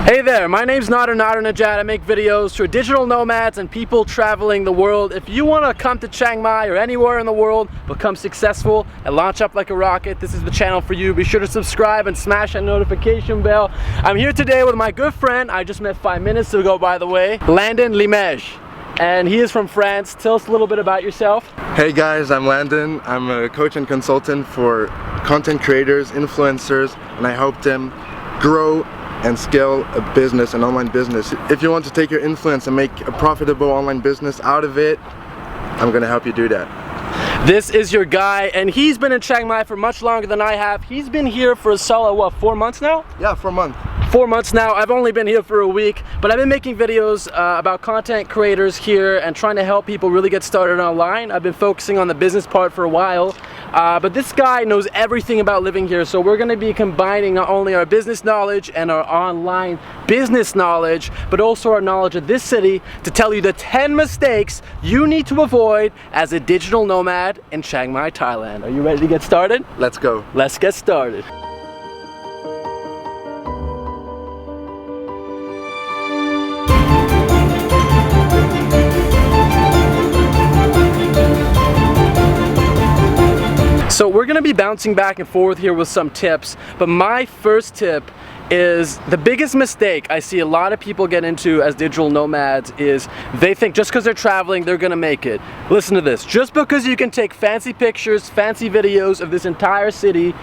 Hey there, my name's Nadernejad. I make videos for digital nomads and people traveling the world. If you want to come to Chiang Mai or anywhere in the world, become successful and launch up like a rocket, this is the channel for you. Be sure to subscribe and smash that notification bell. I'm here today with my good friend, I just met 5 minutes ago by the way, Landon Limège. And he is from France. Tell us a little bit about yourself. Hey guys, I'm Landon. I'm a coach and consultant for content creators, influencers, and I help them grow and scale a business, an online business. If you want to take your influence and make a profitable online business out of it, I'm gonna help you do that. This is your guy, and he's been in Chiang Mai for much longer than I have. He's been here for a solid, what, 4 months now? Yeah, 4 months. 4 months now. I've only been here for a week, but I've been making videos about content creators here and trying to help people really get started online. I've been focusing on the business part for a while, but this guy knows everything about living here, so we're going to be combining not only our business knowledge and our online business knowledge, but also our knowledge of this city to tell you the 10 mistakes you need to avoid as a digital nomad in Chiang Mai, Thailand. Are you ready to get started? Let's go. Let's get started. So we're gonna be bouncing back and forth here with some tips, but my first tip is the biggest mistake I see a lot of people get into as digital nomads is they think just because they're traveling they're gonna make it. Listen to this, just because you can take fancy pictures, fancy videos of this entire city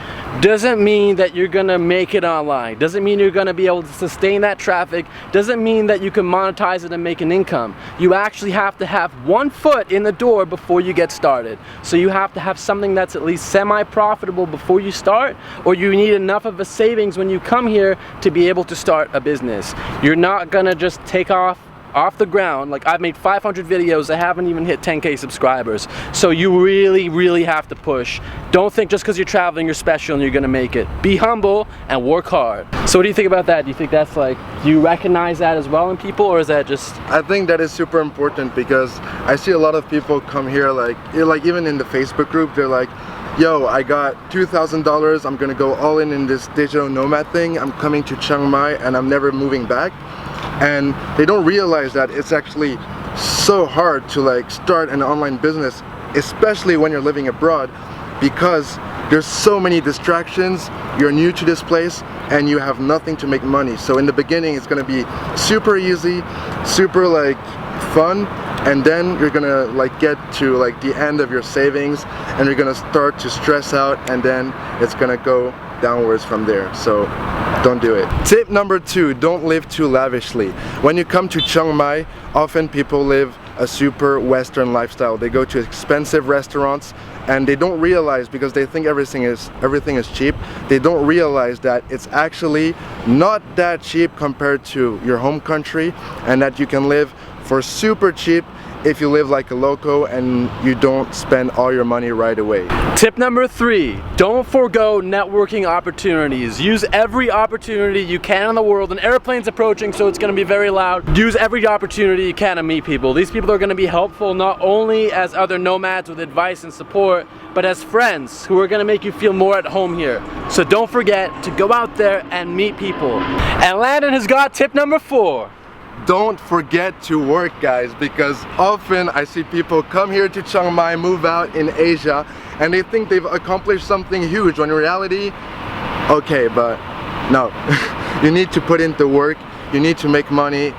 doesn't mean that you're gonna make it online, doesn't mean you're gonna be able to sustain that traffic, doesn't mean that you can monetize it and make an income. You actually have to have one foot in the door before you get started. So you have to have something that's at least semi-profitable before you start, or you need enough of a savings when you come here to be able to start a business. You're not gonna just take off the ground. Like, I've made 500 videos, I haven't even hit 10K subscribers. So you really have to push. Don't think just because you're traveling you're special and you're gonna make it. Be humble and work hard. So what do you think about that? Do you think that's like, do you recognize that as well in people, or is that just? I think that is super important because I see a lot of people come here like even in the Facebook group, they're like, yo, I got $2,000, I'm gonna go all in this digital nomad thing, I'm coming to Chiang Mai and I'm never moving back. And they don't realize that it's actually so hard to like start an online business, especially when you're living abroad, because there's so many distractions, you're new to this place and you have nothing to make money. So in the beginning it's gonna be super easy, super like fun, and then you're gonna like get to like the end of your savings and you're gonna start to stress out, and then it's gonna go downwards from there. So don't do it. Tip number 2, don't live too lavishly. When you come to Chiang Mai, often people live a super Western lifestyle. They go to expensive restaurants and they don't realize, because they think everything is cheap, they don't realize that it's actually not that cheap compared to your home country, and that you can live for super cheap if you live like a local and you don't spend all your money right away. Tip number 3, don't forego networking opportunities. Use every opportunity you can in the world. An airplane's approaching, so it's gonna be very loud. Use every opportunity you can to meet people. These people are gonna be helpful not only as other nomads with advice and support, but as friends who are gonna make you feel more at home here. So don't forget to go out there and meet people. And Landon has got tip number 4. Don't forget to work, guys, because often I see people come here to Chiang Mai, move out in Asia, and they think they've accomplished something huge, when in reality, okay, but no. You need to put in the work, you need to make money,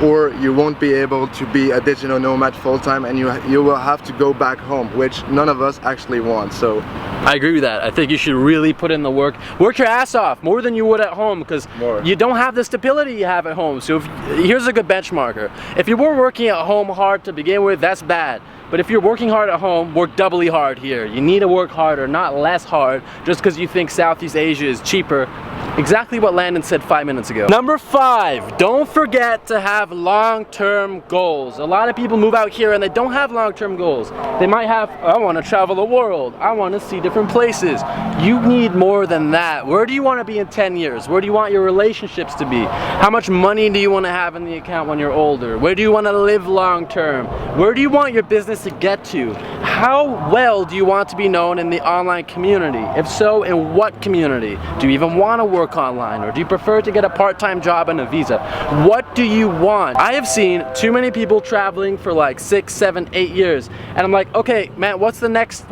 or you won't be able to be a digital nomad full-time, and you will have to go back home, which none of us actually want. So I agree with that. I think you should really put in the work. Work your ass off, more than you would at home, because you don't have the stability you have at home. So here's a good benchmarker. If you were working at home hard to begin with, that's bad. But if you're working hard at home, work doubly hard here. You need to work harder, not less hard, just because you think Southeast Asia is cheaper. Exactly what Landon said 5 minutes ago. Number 5, don't forget to have long-term goals. A lot of people move out here and they don't have long-term goals. They might have, I want to travel the world, I want to see different places. You need more than that. Where do you want to be in 10 years? Where do you want your relationships to be? How much money do you want to have in the account when you're older? Where do you want to live long-term? Where do you want your business to get to? how well do you want to be known in the online community? If so, in what community? Do you even want to work online, or do you prefer to get a part-time job and a visa? What do you want? I have seen too many people traveling for like 6, 7, 8 years, and I'm like, okay, man, what's the next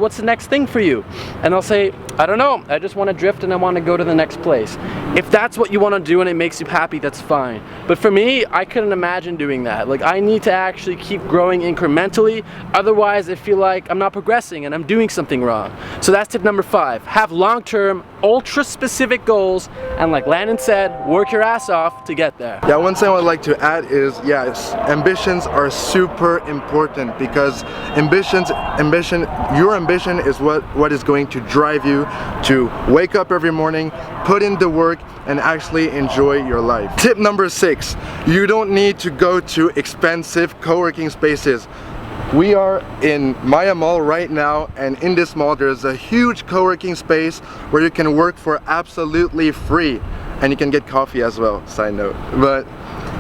thing for you? And they'll say, I don't know, I just want to drift and I want to go to the next place. If that's what you want to do and it makes you happy, that's fine. But for me, I couldn't imagine doing that. Like, I need to actually keep growing incrementally, otherwise I feel like I'm not progressing and I'm doing something wrong. So that's tip number 5. Have long-term, ultra-specific goals, and like Landon said, work your ass off to get there. Yeah, one thing I would like to add is, yes, ambitions are super important, because your ambition is what is going to drive you to wake up every morning, put in the work, and actually enjoy your life. Tip number 6, you don't need to go to expensive co-working spaces. We are in Maya Mall right now, and in this mall there's a huge co-working space where you can work for absolutely free, and you can get coffee as well, side note. But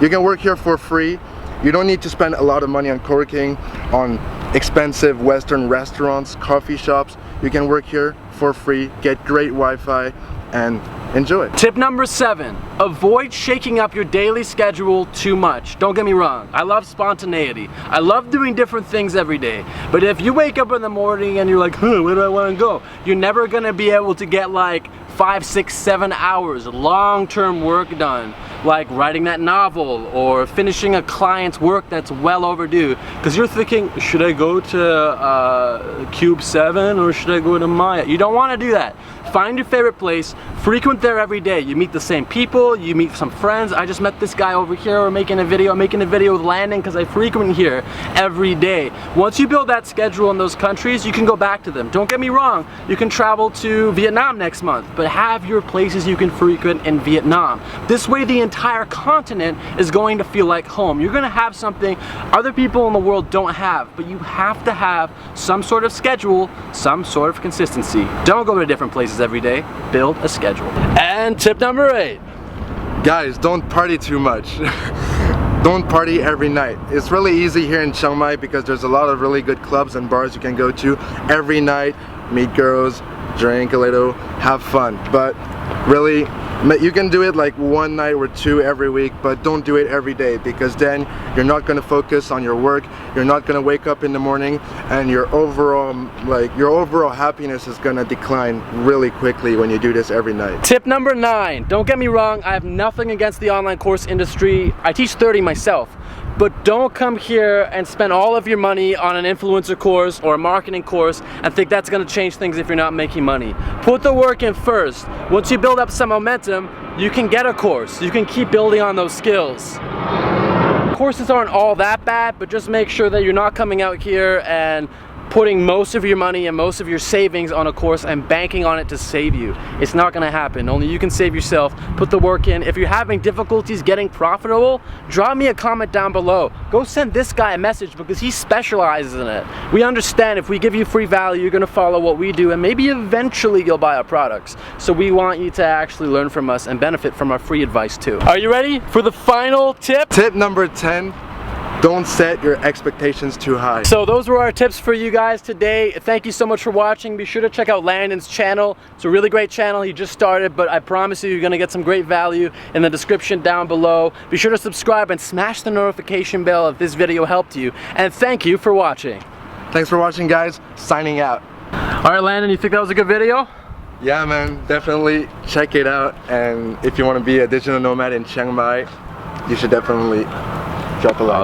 you can work here for free. You don't need to spend a lot of money on co-working, on expensive Western restaurants, coffee shops. You can work here for free, get great Wi-Fi, and enjoy. Tip number 7, avoid shaking up your daily schedule too much. Don't get me wrong, I love spontaneity. I love doing different things every day. But if you wake up in the morning and you're like, where do I want to go? You're never gonna be able to get like 5, 6, 7 hours long-term work done, like writing that novel or finishing a client's work that's well overdue, because you're thinking, should I go to Cube 7 or should I go to Maya? You don't want to do that. Find your favorite place, frequent there every day. You meet the same people, you meet some friends. I just met this guy over here. We're making a video. I'm making a video with Landon because I frequent here every day. Once you build that schedule in those countries, you can go back to them. Don't get me wrong, you can travel to Vietnam next month, but have your places you can frequent in Vietnam. This way the entire continent is going to feel like home. You're going to have something other people in the world don't have, but you have to have some sort of schedule, some sort of consistency. Don't go to different places every day. Build a schedule. And tip number 8. Guys, don't party too much. Don't party every night. It's really easy here in Chiang Mai because there's a lot of really good clubs and bars you can go to every night, meet girls, drink a little, have fun. But really, you can do it like 1 night or 2 every week, but don't do it every day, because then you're not going to focus on your work, you're not going to wake up in the morning, and your overall happiness is going to decline really quickly when you do this every night. Tip number 9. Don't get me wrong, I have nothing against the online course industry. I teach 30 myself. But don't come here and spend all of your money on an influencer course or a marketing course and think that's going to change things if you're not making money. Put the work in first. Once you build up some momentum, you can get a course. You can keep building on those skills. Courses aren't all that bad, but just make sure that you're not coming out here and putting most of your money and most of your savings on a course and banking on it to save you. It's not gonna happen. Only you can save yourself. Put the work in. If you're having difficulties getting profitable, drop me a comment down below. Go send this guy a message because he specializes in it. We understand if we give you free value, you're gonna follow what we do and maybe eventually you'll buy our products. So we want you to actually learn from us and benefit from our free advice too. Are you ready for the final tip? Tip number 10. Don't set your expectations too high. So those were our tips for you guys today. Thank you so much for watching. Be sure to check out Landon's channel. It's a really great channel. He just started, but I promise you, you're gonna get some great value in the description down below. Be sure to subscribe and smash the notification bell if this video helped you. And thank you for watching. Thanks for watching, guys. Signing out. All right, Landon, you think that was a good video? Yeah, man, definitely check it out. And if you want to be a digital nomad in Chiang Mai, you should definitely drop a like.